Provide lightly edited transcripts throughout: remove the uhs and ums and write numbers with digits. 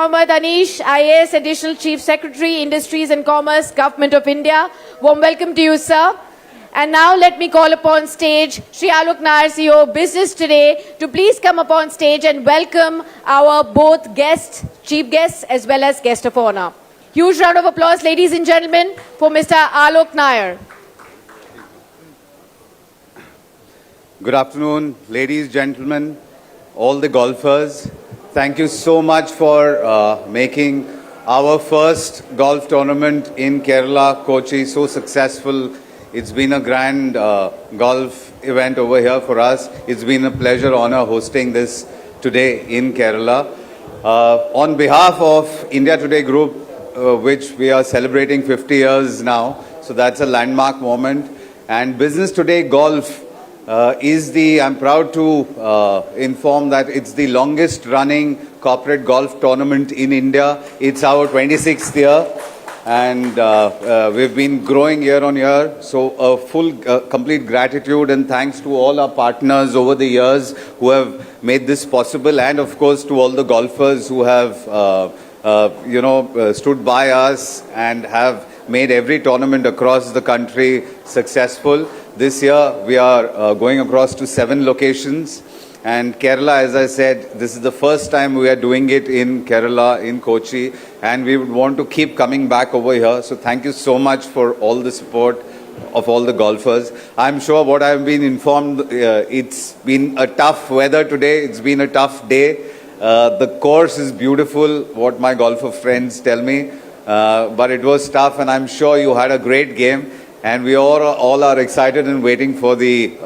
Mohammad Anish, IAS Additional Chief Secretary, Industries and Commerce, Government of India. Warm welcome to you, sir. And now let me call upon stage Shri Alok Nair, CEO Business Today, to please come upon stage and welcome our both guests, chief guests as well as guest of honor. Huge round of applause, ladies and gentlemen, for Mr. Alok Nair. Good afternoon, ladies, gentlemen, all the golfers. Thank you so much for making our first golf tournament in Kerala, Kochi, so successful. It's been a grand golf event over here for us. It's been a pleasure, honor hosting this today in Kerala. On behalf of India Today Group, which we are celebrating 50 years now, so that's a landmark moment. And Business Today Golf I'm proud to inform that it's the longest running corporate golf tournament in India. It's our 26th year and we've been growing year on year. So a full, complete gratitude and thanks to all our partners over the years who have made this possible, and of course to all the golfers who have stood by us and have made every tournament across the country successful. This year we are going across to 7 locations, and Kerala, as I said, this is the first time we are doing it in Kerala, in Kochi, and we would want to keep coming back over here. So thank you so much for all the support of all the golfers. I'm sure what I've been informed, it's been a tough weather today, it's been a tough day. The course is beautiful, what my golfer friends tell me, but it was tough, and I'm sure you had a great game. And we all are excited and waiting for the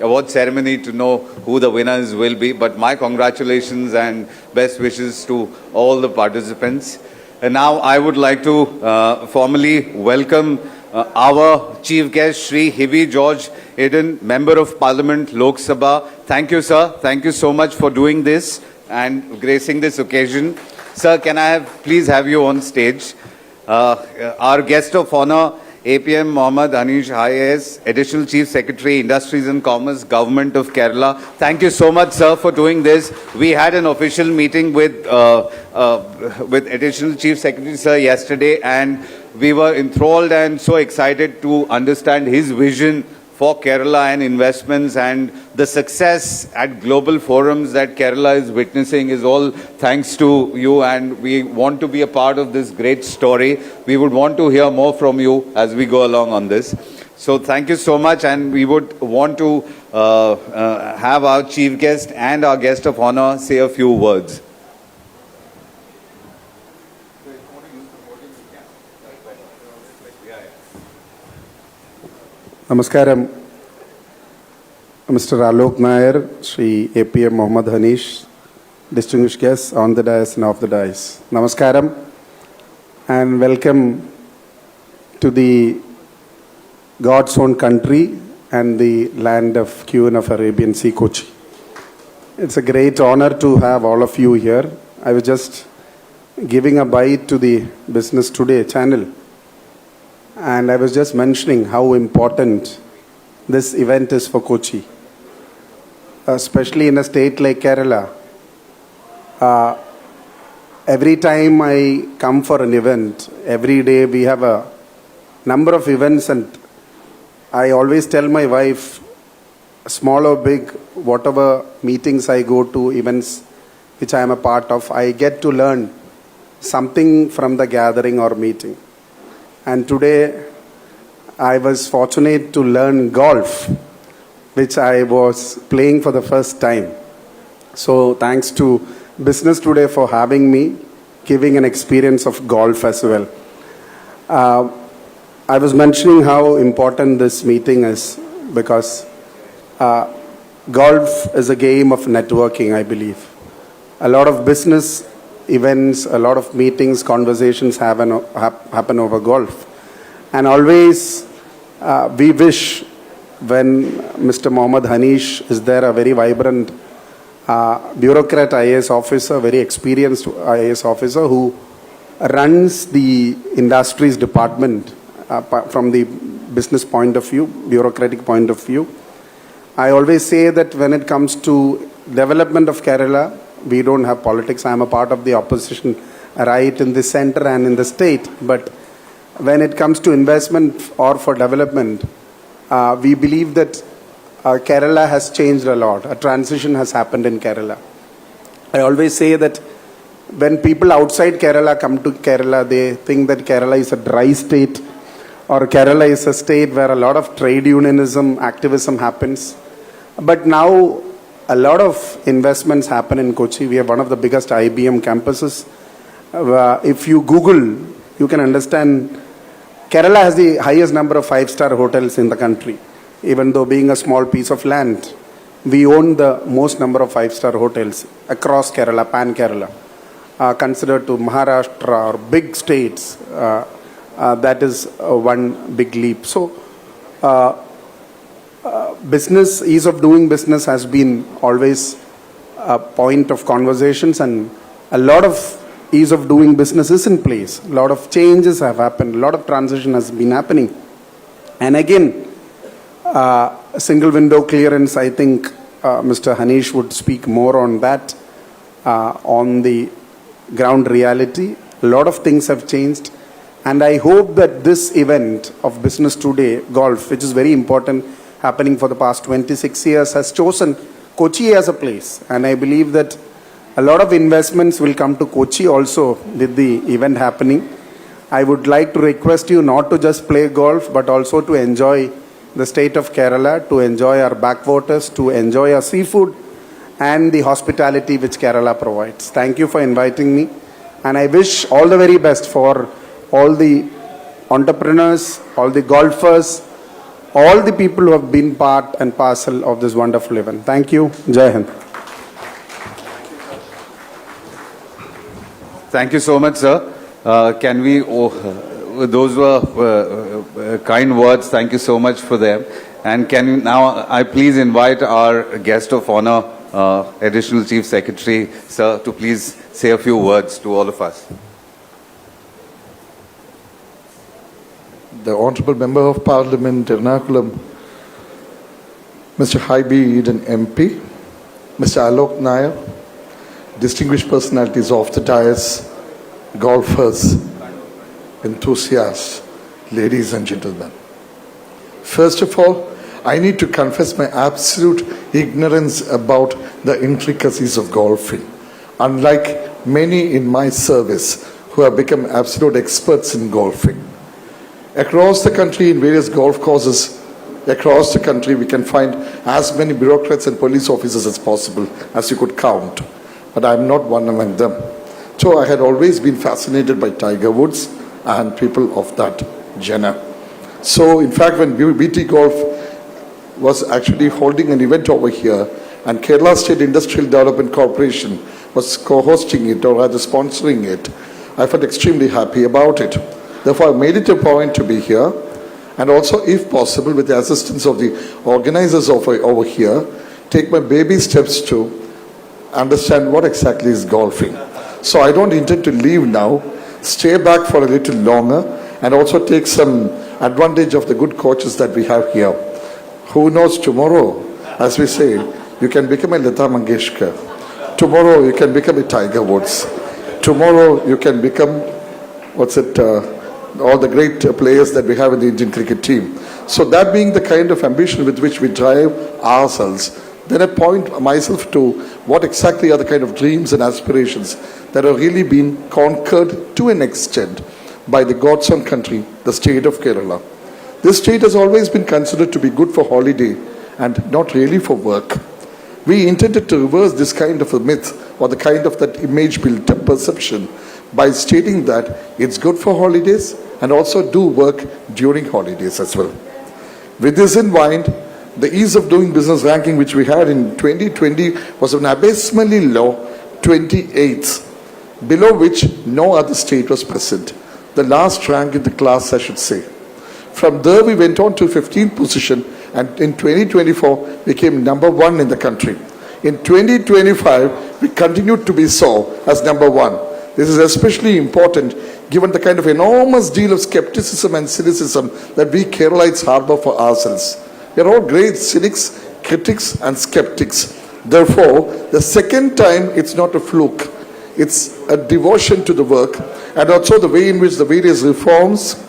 award ceremony to know who the winners will be. But my congratulations and best wishes to all the participants. And now I would like to formally welcome our chief guest, Shri Hivi George Eden, Member of Parliament, Lok Sabha. Thank you, sir. Thank you so much for doing this and gracing this occasion. Sir, can I please have you on stage? Our guest of honor, APM Mohammad Anish, IAS, Additional Chief Secretary, Industries and Commerce, Government of Kerala. Thank you so much, sir, for doing this. We had an official meeting with Additional Chief Secretary, sir, yesterday, and we were enthralled and so excited to understand his vision for Kerala and investments, and the success at global forums that Kerala is witnessing is all thanks to you, and we want to be a part of this great story. We would want to hear more from you as we go along on this. So thank you so much, and we would want to have our chief guest and our guest of honor say a few words. Namaskaram, Mr. Alok Nair, Shri APM Mohammad Anish, distinguished guests on the dais and off the dais. Namaskaram and welcome to the God's own country and the land of Queen of Arabian Sea, Kochi. It's a great honor to have all of you here. I was just giving a bite to the Business Today channel, and I was just mentioning how important this event is for Kochi, especially in a state like Kerala. Every time I come for an event, every day we have a number of events, and I always tell my wife, small or big, whatever meetings I go to, events which I am a part of, I get to learn something from the gathering or meeting. And today, I was fortunate to learn golf, which I was playing for the first time. So thanks to Business Today for having me, giving an experience of golf as well. I was mentioning how important this meeting is because golf is a game of networking, I believe. A lot of business events, a lot of meetings, conversations happen over golf. And always we wish when Mr. Mohammad Anish is there, a very vibrant bureaucrat IAS officer, very experienced IAS officer who runs the industries department from the business point of view, bureaucratic point of view. I always say that when it comes to development of Kerala, we don't have politics. I am a part of the opposition right in the center and in the state. But when it comes to investment or for development, we believe that Kerala has changed a lot. A transition has happened in Kerala. I always say that when people outside Kerala come to Kerala, they think that Kerala is a dry state, or Kerala is a state where a lot of trade unionism, activism happens. But now a lot of investments happen in Kochi. We have one of the biggest IBM campuses. If you Google, you can understand Kerala has the highest number of 5-star hotels in the country. Even though being a small piece of land, we own the most number of 5-star hotels across Kerala, pan-Kerala. Considered to Maharashtra or big states, that is one big leap. So, business, ease of doing business has been always a point of conversations, and a lot of ease of doing business is in place. A lot of changes have happened, a lot of transition has been happening. And again, single window clearance, I think Mr. Hanish would speak more on that, on the ground reality. A lot of things have changed, and I hope that this event of Business Today Golf, which is very important, happening for the past 26 years, has chosen Kochi as a place. And I believe that a lot of investments will come to Kochi also with the event happening. I would like to request you not to just play golf, but also to enjoy the state of Kerala, to enjoy our backwaters, to enjoy our seafood and the hospitality which Kerala provides. Thank you for inviting me, and I wish all the very best for all the entrepreneurs, all the golfers, all the people who have been part and parcel of this wonderful event. Thank you. Jai Hind. Thank you so much, sir. Can we, those were kind words. Thank you so much for them. And can you now, I please invite our guest of honor, Additional Chief Secretary, sir, to please say a few words to all of us. The Honourable Member of Parliament, Ernakulam, Mr. Haibi Eden MP, Mr. Alok Nair, distinguished personalities of the dais, golfers, enthusiasts, ladies and gentlemen. First of all, I need to confess my absolute ignorance about the intricacies of golfing. Unlike many in my service who have become absolute experts in golfing. Across the country, in various golf courses, across the country, we can find as many bureaucrats and police officers as possible, as you could count. But I'm not one among them. So I had always been fascinated by Tiger Woods and people of that genre. So in fact, when BT Golf was actually holding an event over here, and Kerala State Industrial Development Corporation was co-hosting it or rather sponsoring it, I felt extremely happy about it. Therefore, I made it a point to be here, and also, if possible, with the assistance of the organizers over here, take my baby steps to understand what exactly is golfing. So I don't intend to leave now, stay back for a little longer, and also take some advantage of the good coaches that we have here. Who knows, tomorrow, as we say, you can become a Lata Mangeshkar. Tomorrow you can become a Tiger Woods. Tomorrow you can become, all the great players that we have in the Indian cricket team. So that being the kind of ambition with which we drive ourselves, then I point myself to what exactly are the kind of dreams and aspirations that have really been conquered to an extent by the God's own country, the state of Kerala. This state has always been considered to be good for holiday and not really for work. We intended to reverse this kind of a myth or the kind of that image built up perception by stating that it's good for holidays and also do work during holidays as well. With this in mind, the ease of doing business ranking which we had in 2020 was an abysmally low 28th, below which no other state was present. The last rank in the class, I should say. From there we went on to 15th position, and in 2024 became number 1 in the country. In 2025 we continued to be so as number 1. This is especially important given the kind of enormous deal of skepticism and cynicism that we Keralites harbor for ourselves. We are all great cynics, critics and skeptics. Therefore, the second time, it's not a fluke. It's a devotion to the work, and also the way in which the various reforms,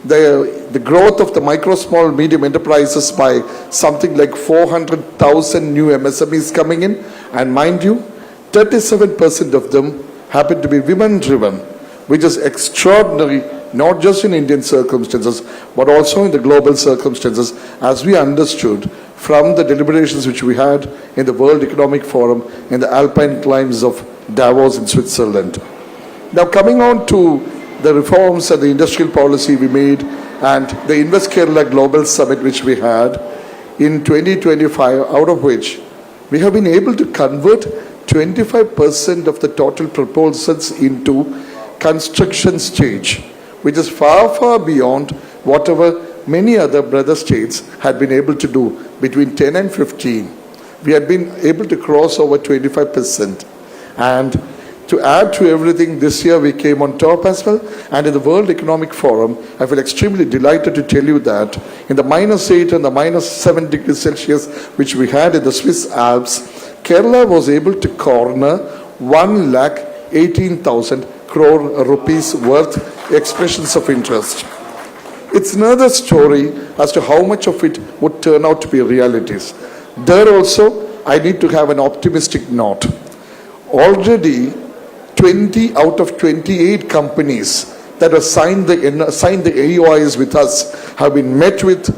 the growth of the micro, small, medium enterprises by something like 400,000 new MSMEs coming in, and mind you, 37% of them happen to be women-driven, which is extraordinary, not just in Indian circumstances, but also in the global circumstances, as we understood from the deliberations which we had in the World Economic Forum in the Alpine climbs of Davos in Switzerland. Now, coming on to the reforms and the industrial policy we made and the Invest Kerala Global Summit which we had in 2025, out of which we have been able to convert 25% of the total proposals into construction stage, which is far, far beyond whatever many other brother states had been able to do between 10 and 15. We had been able to cross over 25%. And to add to everything, this year we came on top as well. And in the World Economic Forum, I feel extremely delighted to tell you that in the -8 and the -7 degrees Celsius, which we had in the Swiss Alps, Kerala was able to corner 1,18,000 crore rupees worth expressions of interest. It's another story as to how much of it would turn out to be realities. There also, I need to have an optimistic note. Already, 20 out of 28 companies that have signed the AOIs with us have been met with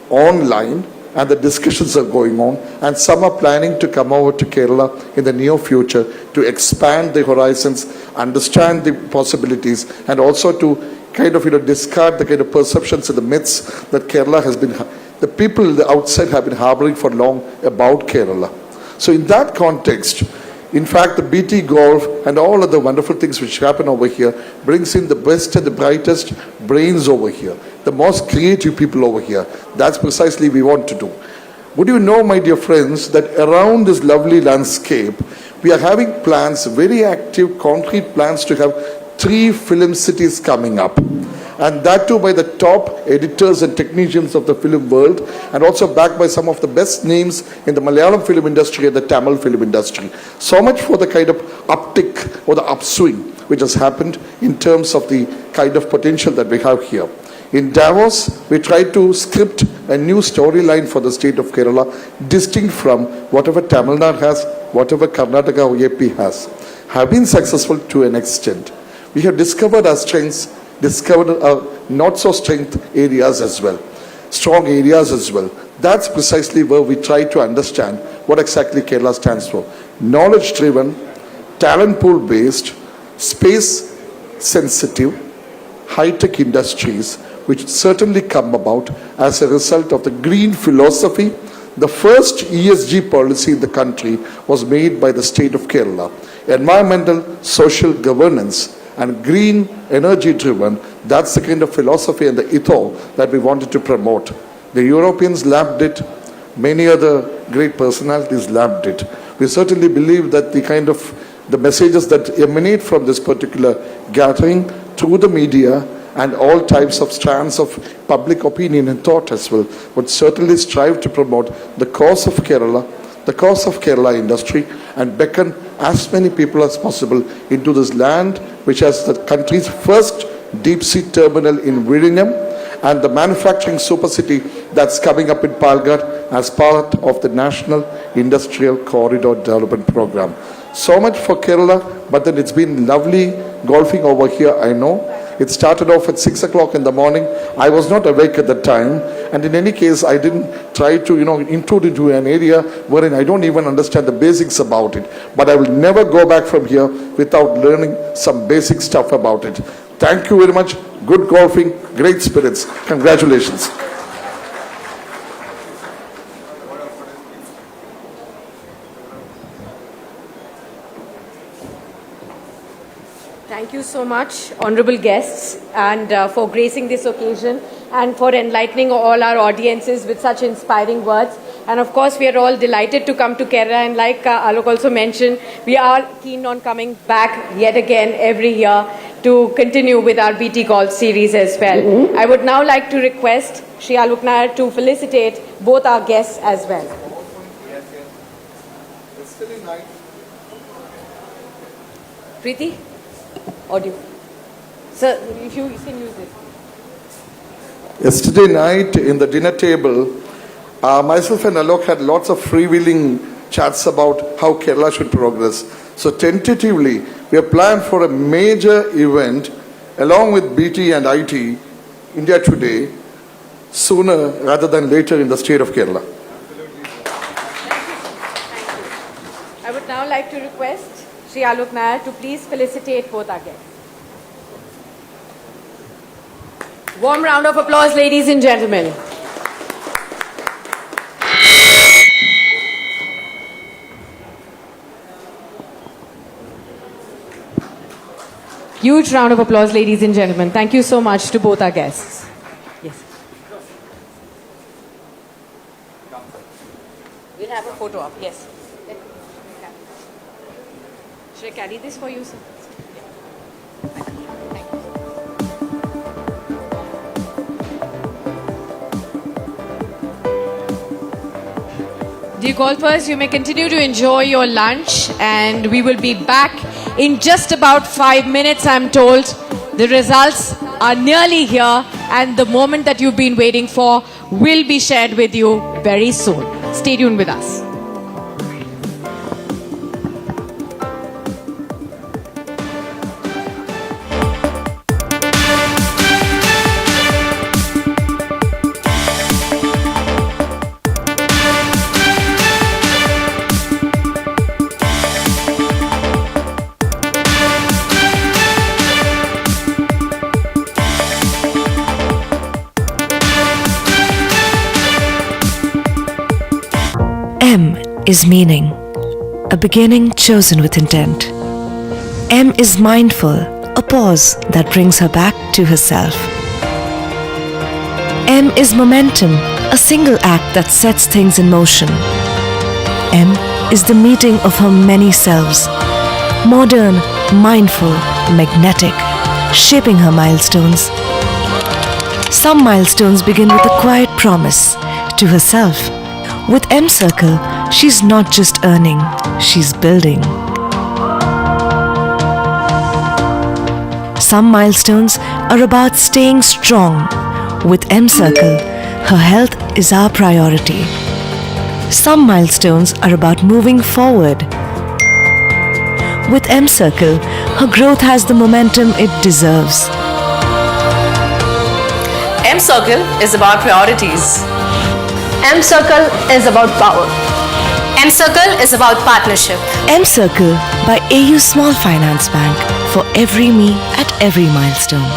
online, and the discussions are going on, and some are planning to come over to Kerala in the near future to expand the horizons, understand the possibilities, and also to kind of discard the kind of perceptions and the myths that Kerala has been, the people outside have been harboring for long about Kerala. So in that context, in fact, the BT Golf and all of the wonderful things which happen over here brings in the best and the brightest brains over here, the most creative people over here. That's precisely what we want to do. Would you know, my dear friends, that around this lovely landscape, we are having plans, very active, concrete plans to have 3 film cities coming up. And that too by the top editors and technicians of the film world, and also backed by some of the best names in the Malayalam film industry and the Tamil film industry. So much for the kind of uptick or the upswing which has happened in terms of the kind of potential that we have here. In Davos, we tried to script a new storyline for the state of Kerala, distinct from whatever Tamil Nadu has, whatever Karnataka or AP has. Have been successful to an extent. We have discovered our strengths, discovered our not so strength areas as well, strong areas as well. That's precisely where we try to understand what exactly Kerala stands for. Knowledge driven, talent pool based, space sensitive, high-tech industries, which certainly come about as a result of the green philosophy. The first ESG policy in the country was made by the state of Kerala. Environmental, social governance, and green energy driven, that's the kind of philosophy and the ethos that we wanted to promote. The Europeans lapped it, many other great personalities lapped it. We certainly believe that the kind of the messages that emanate from this particular gathering through the media and all types of strands of public opinion and thought as well would certainly strive to promote the cause of Kerala, the cause of Kerala industry, and beckon as many people as possible into this land which has the country's first deep sea terminal in Vizhinjam and the manufacturing super city that's coming up in Palghar as part of the National Industrial Corridor Development Program. So much for Kerala, but then it's been lovely golfing over here, I know. It started off at 6 o'clock in the morning. I was not awake at the time. And in any case, I didn't try to, intrude into an area wherein I don't even understand the basics about it. But I will never go back from here without learning some basic stuff about it. Thank you very much. Good golfing, great spirits. Congratulations. Thank you so much, honorable guests, and for gracing this occasion and for enlightening all our audiences with such inspiring words. And of course, we are all delighted to come to Kerala, and like Alok also mentioned, we are keen on coming back yet again every year to continue with our BT Golf series as well. I would now like to request Shri Alok Nair to felicitate both our guests as well. Preeti? Audio. Sir, if you can use this. Yesterday night in the dinner table, myself and Alok had lots of freewheeling chats about how Kerala should progress. So tentatively, we have planned for a major event along with BT and IT, India Today, sooner rather than later in the state of Kerala. I would now like to request Shri Alok Nair to please felicitate both our guests. Warm round of applause, ladies and gentlemen. Huge round of applause, ladies and gentlemen. Thank you so much to both our guests. Yes. We'll have a photo up. Yes. Should I carry this for you, sir? Thank you. Dear golfers, you may continue to enjoy your lunch, and we will be back in just about 5 minutes, I'm told. The results are nearly here, and the moment that you've been waiting for will be shared with you very soon. Stay tuned with us. M is meaning, a beginning chosen with intent. M is mindful, a pause that brings her back to herself. M is momentum, a single act that sets things in motion. M is the meeting of her many selves, modern, mindful, magnetic, shaping her milestones. Some milestones begin with a quiet promise to herself. With M Circle, she's not just earning, she's building. Some milestones are about staying strong. With M Circle, her health is our priority. Some milestones are about moving forward. With M Circle, her growth has the momentum it deserves. M Circle is about priorities. M Circle is about power. M Circle is about partnership. M Circle by AU Small Finance Bank, for every me at every milestone.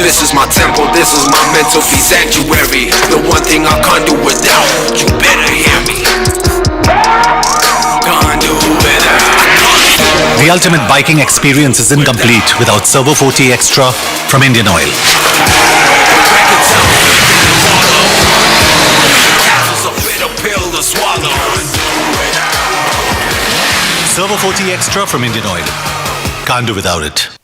This is my temple, this is my mental peace sanctuary. The one thing I can't do without, you better hear me. Can't do without. The ultimate biking experience is incomplete without Servo 40 Extra from Indian Oil. Servo 40 Extra from Indian Oil. Can't do without it.